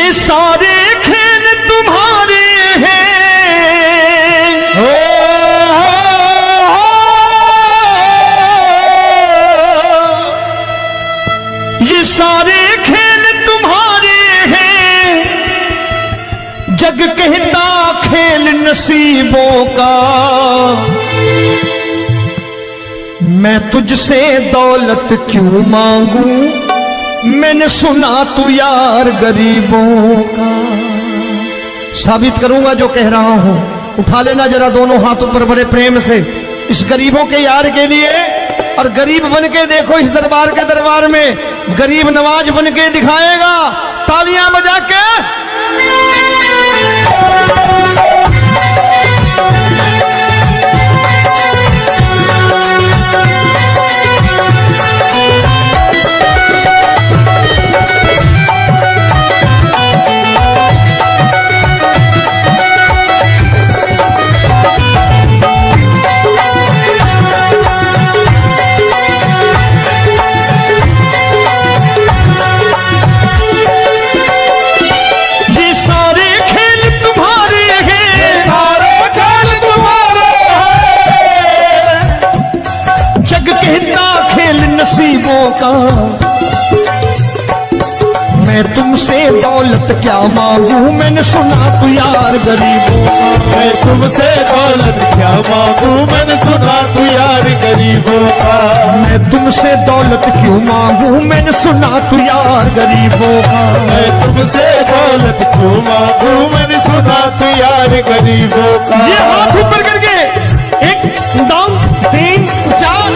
ये सारे खेल तुम्हारे हैं, ये सारे खेल तुम्हारे हैं, जग कहता खेल नसीबों का। मैं तुझसे दौलत क्यों मांगू, मैंने सुना तू यार गरीबों का। साबित करूंगा जो कह रहा हूं। उठा लेना जरा दोनों हाथ ऊपर बड़े प्रेम से इस गरीबों के यार के लिए, और गरीब बन के देखो इस दरबार के दरबार में गरीब नवाज बन के दिखाएगा, तालियां बजा के। नसीबों का मैं तुमसे दौलत क्या मांगू, मैंने सुना तू यार गरीबों का। मैं तुमसे दौलत क्या मांगू, मैंने सुना तू यार गरीबों का। मैं तुमसे दौलत क्यों मांगू, मैंने सुना तू यार गरीबों का। मैं तुमसे दौलत क्यों मांगू, मैंने सुना तू यार गरीबों का। ये हाथ ऊपर करके 1 2 3 4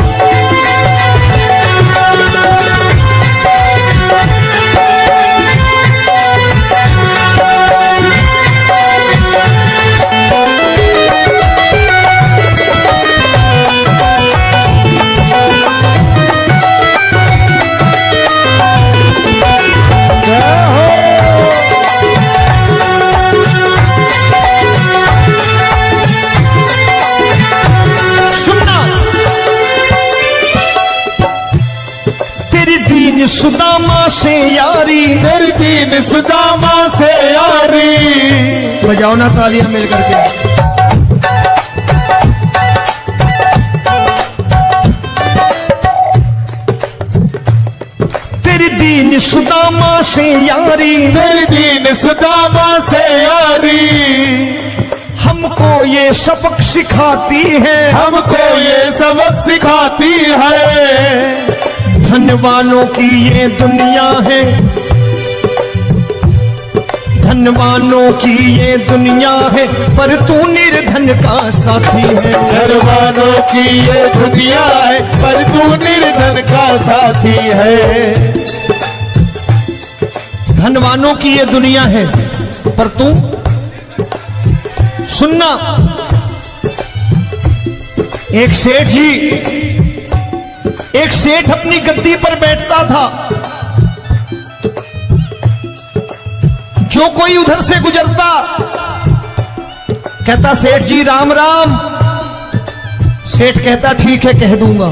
सुदामा से यारी, तेरी दीन सुदामा से यारी। बजाओ ना तालियां मिल करके। तेरी दीन सुदामा से यारी, तेरी दीन सुदामा से यारी। हमको ये सबक सिखाती है, हमको ये सबक सिखाती है। धनवानों की ये दुनिया है, धनवानों की ये दुनिया है, पर तू निर्धन का साथी है। धनवानों की ये दुनिया है, पर तू निर्धन का साथी है। धनवानों की ये दुनिया है, पर तू सुनना। एक सेठ अपनी गद्दी पर बैठता था। जो कोई उधर से गुजरता कहता सेठ जी राम राम। सेठ कहता ठीक है कह दूंगा।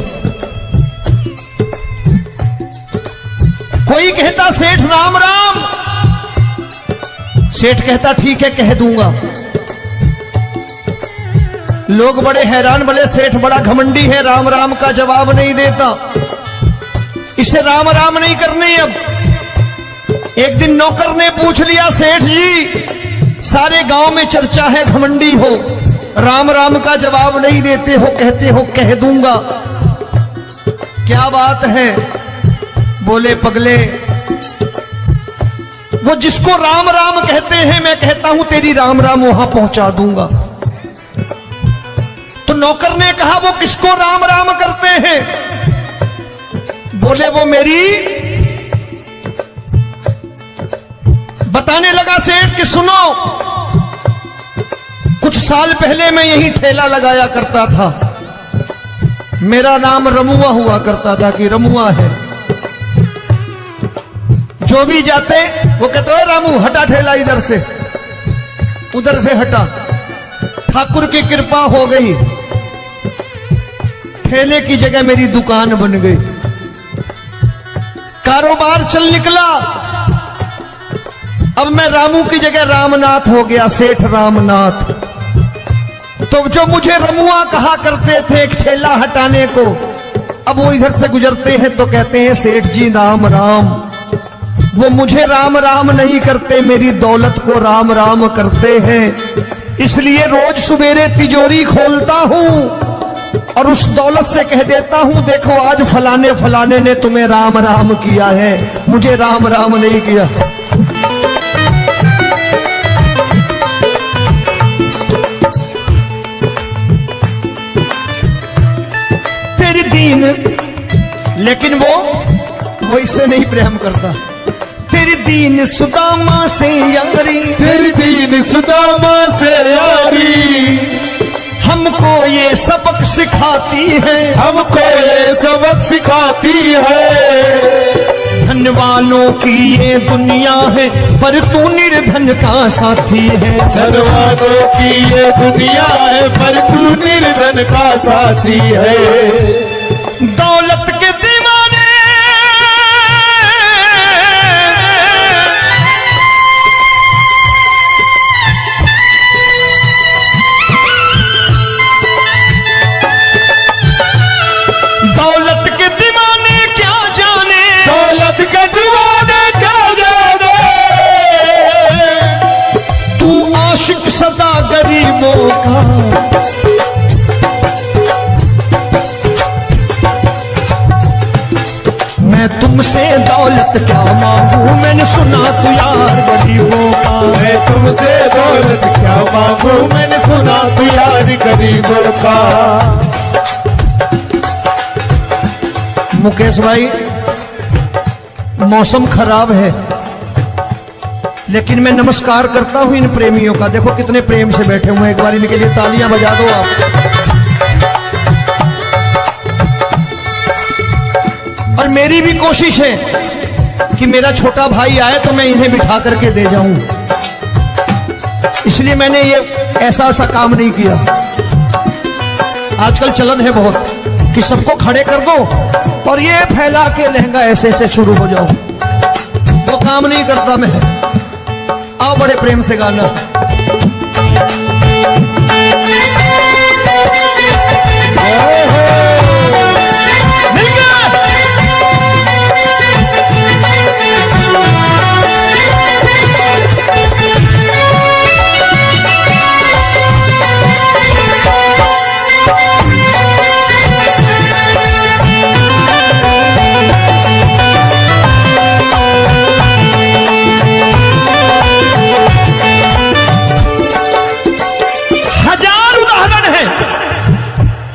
कोई कहता सेठ राम राम। सेठ कहता ठीक है कह दूंगा। लोग बड़े हैरान, बोले सेठ बड़ा घमंडी है, राम राम का जवाब नहीं देता, इसे राम राम नहीं करने। अब एक दिन नौकर ने पूछ लिया सेठ जी सारे गांव में चर्चा है घमंडी हो, राम राम का जवाब नहीं देते हो, कहते हो कह दूंगा, क्या बात है? बोले पगले वो जिसको राम राम कहते हैं मैं कहता हूं तेरी राम राम वहां पहुंचा दूंगा। तो नौकर ने कहा वो किसको राम राम करते हैं? बोले वो मेरी। बताने लगा सेठ कि सुनो, कुछ साल पहले मैं यही ठेला लगाया करता था, मेरा नाम रमुआ हुआ करता था कि रमुआ है। जो भी जाते वो कहते हैं रामू हटा ठेला इधर से, उधर से हटा। ठाकुर की कृपा हो गई, ठेले की जगह मेरी दुकान बन गई, कारोबार चल निकला। अब मैं रामू की जगह रामनाथ हो गया, सेठ रामनाथ। तो जो मुझे रमुआ कहा करते थे एक ठेला हटाने को, अब वो इधर से गुजरते हैं तो कहते हैं सेठ जी राम राम। वो मुझे राम राम नहीं करते, मेरी दौलत को राम राम करते हैं। इसलिए रोज सवेरे तिजोरी खोलता हूं और उस दौलत से कह देता हूं, देखो आज फलाने फलाने ने तुम्हें राम राम किया है, मुझे राम राम नहीं किया। तेरी दीन, लेकिन वो इससे नहीं प्रेम करता। तेरी दीन सुदामा से यारी, तेरी दीन सुदामा से यारी, हमको ये सबक सिखाती है, हमको ये सबक सिखाती है। धन वालों की ये दुनिया है, पर तू निर्धन का साथी है। धन वालों की ये दुनिया है, पर तू निर्धन का साथी है। दौलत के दीवाने दौलत के दीवाने क्या जाने, दौलत के दीवाने क्या जाने। तू आशिक सदा गरीबों का। मैं तुमसे दौलत क्या मांगू, मैंने सुना तू यार गरीबों का। मैं तुमसे दौलत क्या मांगू, मैंने सुना तू यार गरीबों का। मुकेश भाई, मौसम खराब है, लेकिन मैं नमस्कार करता हूं इन प्रेमियों का। देखो कितने प्रेम से बैठे हुए हैं, एक बार इनके लिए तालियां बजा दो आप। और मेरी भी कोशिश है कि मेरा छोटा भाई आए तो मैं इन्हें बिठा करके दे जाऊं, इसलिए मैंने ये ऐसा काम नहीं किया। आजकल चलन है बहुत कि सबको खड़े कर दो और ये फैला के लहंगा ऐसे ऐसे शुरू हो जाओ, वो काम नहीं करता मैं। आओ बड़े प्रेम से गाना।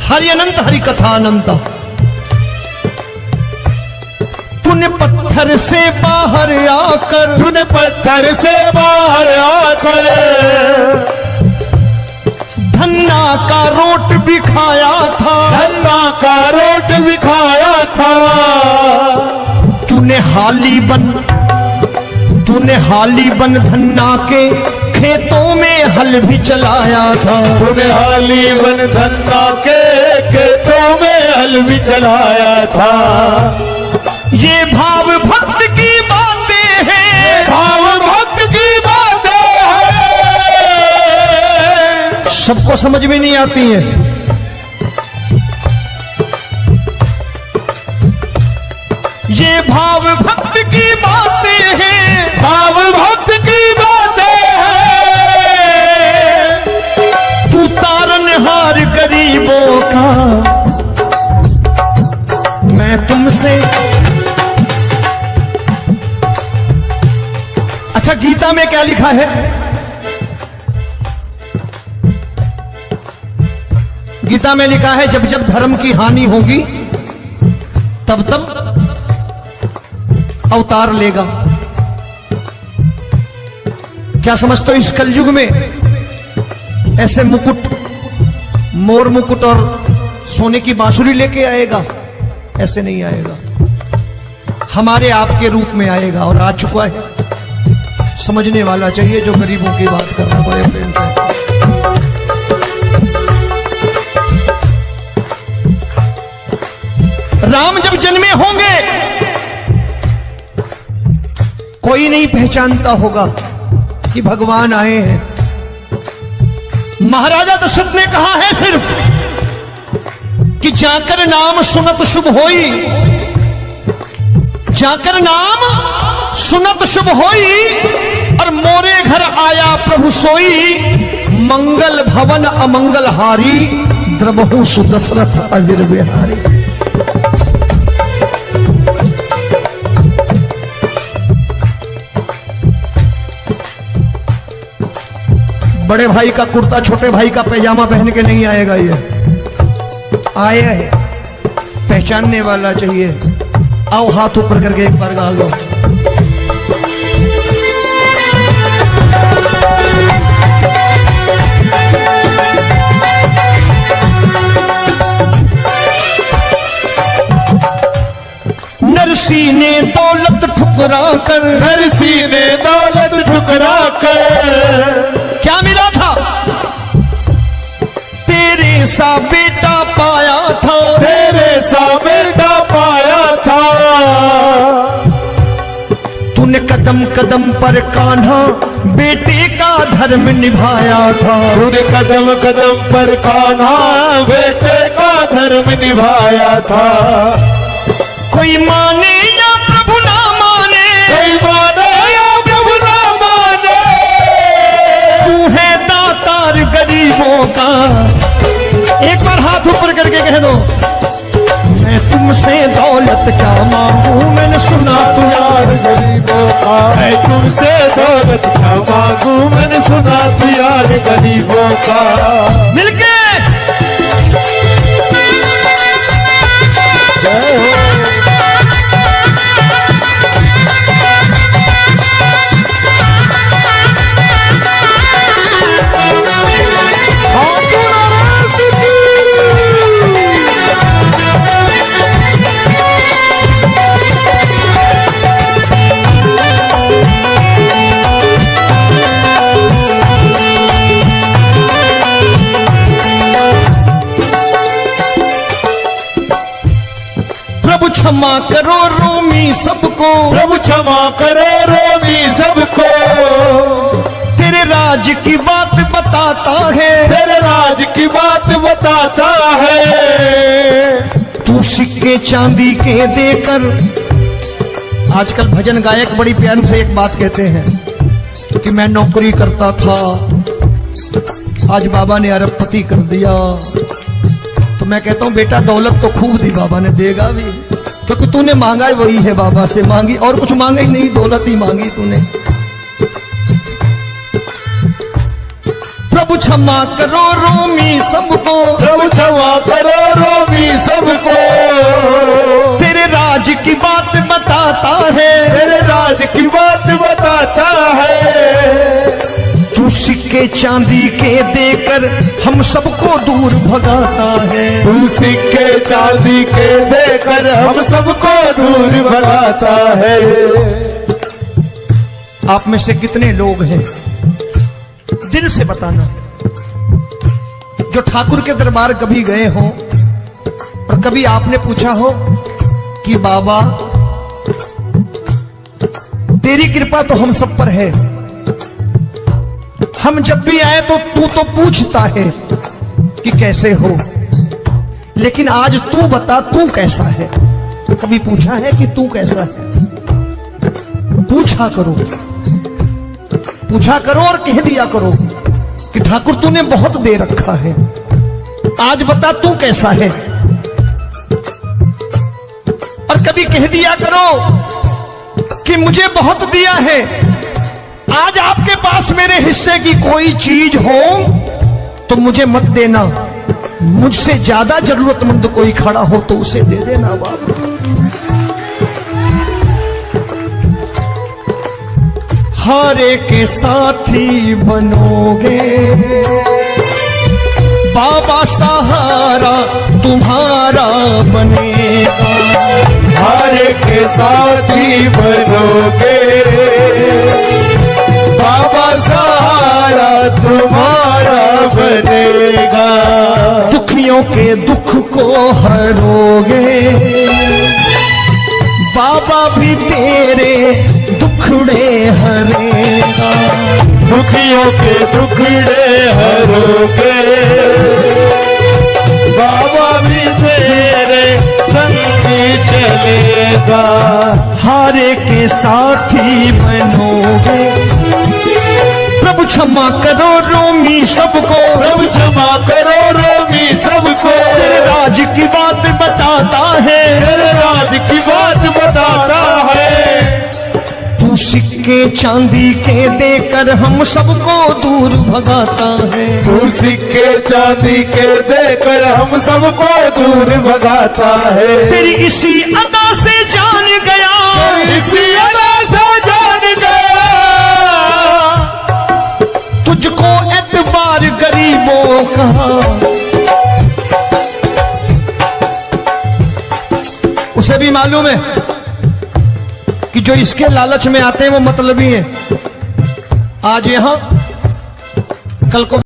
हरि अनंत हरि कथा अनंत। तूने पत्थर से बाहर आकर, तूने पत्थर से बाहर आकर धन्ना का रोट भी खाया था, धन्ना का रोट भी खाया था। तूने हाली बन धन्ना के खेतों में हल भी चलाया था। तूने हाली बन धन्ना के खेतों में हल भी चलाया था। ये भाव भक्त की बातें हैं, भाव भक्त की बातें हैं, सबको समझ में नहीं आती है। ये भाव भक्त की बातें हैं, भाव भक्त की बातें हैं। तू तारनहार गरीबों का, मैं तुमसे। अच्छा, गीता में क्या लिखा है? गीता में लिखा है जब जब धर्म की हानि होगी तब तब अवतार लेगा। क्या समझते हो इस कलयुग में ऐसे मुकुट, मोर मुकुट और सोने की बांसुरी लेके आएगा? ऐसे नहीं आएगा, हमारे आपके रूप में आएगा और आ चुका है। समझने वाला चाहिए जो गरीबों की बात कर रहा है बड़े प्रेम से। राम जब जन्मे होंगे कोई नहीं पहचानता होगा, कि भगवान आए हैं। महाराजा दशरथ ने कहा है सिर्फ कि जाकर नाम सुनत शुभ होई, जाकर नाम सुनत शुभ होई, और मोरे घर आया प्रभु सोई, मंगल भवन अमंगल हारी, द्रबहु सुदशरथ अजिर बिहारी। बड़े भाई का कुर्ता छोटे भाई का पैजामा पहन के नहीं आएगा, ये आया है पहचानने वाला चाहिए। आओ हाथ ऊपर करके एक बार गा लो। नरसी ने दौलत ठुकरा कर, नरसी ने दौलत ठुकरा कर, क्या मिला था? तेरे सा बेटा पाया था, तेरे सा बेटा पाया था। तूने कदम कदम पर कान्हा बेटे का धर्म निभाया था, तूने कदम कदम पर कान्हा बेटे का धर्म निभाया था। कोई माने या प्रभु ना माने, कोई माने या प्रभु ना माने, तू है दातार गरीबों का। एक बार हाथ ऊपर करके कह दो, मैं तुमसे दौलत क्या मांगू, मैंने सुना तू यार गरीबों का। मैं तुमसे दौलत क्या मांगू, मैंने सुना तू यार गरीबों का। मिलके जय हो। प्रभु क्षमा करो रोमी सबको, प्रभु क्षमा करो रोमी सबको। तेरे राज की बात बताता है, तेरे राज की बात बताता है। तू सिक्के चांदी के देकर। आजकल भजन गायक बड़ी प्यार से एक बात कहते हैं कि मैं नौकरी करता था, आज बाबा ने अरबपति कर दिया। तो मैं कहता हूं बेटा दौलत तो खूब दी बाबा ने, देगा भी, क्योंकि तूने मांगा ही वही है, बाबा से मांगी, और कुछ मांगा ही नहीं, दौलत ही मांगी तूने। प्रभु क्षमा करो रोमी सबको, प्रभु क्षमा करो रोमी सबको। तेरे राज की बात बताता है, तेरे राज की बात बताता है। तू सिक्के चांदी के देकर हम सबको दूर भगाता है। तू सिक्के चांदी के देकर हम सबको दूर भगाता है। आप में से कितने लोग हैं, दिल से बताना, जो ठाकुर के दरबार कभी गए हो और कभी आपने पूछा हो कि बाबा तेरी कृपा तो हम सब पर है, हम जब भी आए तो तू तो पूछता है कि कैसे हो, लेकिन आज तू बता तू कैसा है। कभी पूछा है कि तू कैसा है? पूछा करो, पूछा करो और कह दिया करो कि ठाकुर तूने बहुत दे रखा है, आज बता तू कैसा है। और कभी कह दिया करो कि मुझे बहुत दिया है, आज आपके पास मेरे हिस्से की कोई चीज हो तो मुझे मत देना, मुझसे ज्यादा जरूरतमंद कोई खड़ा हो तो उसे दे देना बाबा। हारे के साथी बनोगे बाबा, सहारा तुम्हारा बनेगा। हारे के साथी बनोगे बाबा, सहारा तुम्हारा बनेगा। दुखियों के दुख को हरोगे बाबा, भी तेरे दुखड़े हरेगा। के टुकड़े हरोगे, बाबा भी तेरे संगी चलेगा, हारे के साथी बनोगे। प्रभु क्षमा करो रोमी सबको, प्रभु क्षमा करो रोमी सबको, तेरे राज की बात बताता है, तेरे राज की बात बताता है। तू सिक्के चांदी के देकर हम सबको दूर भगाता है। तू सिक्के चांदी के देकर हम सबको दूर भगाता है। तेरी इसी अदा से जान गया, इसी अदा से जान गया, तुझको एतबार गरीबों का। उसे भी मालूम है कि जो इसके लालच में आते हैं वो मतलबी हैं। आज यहां कल को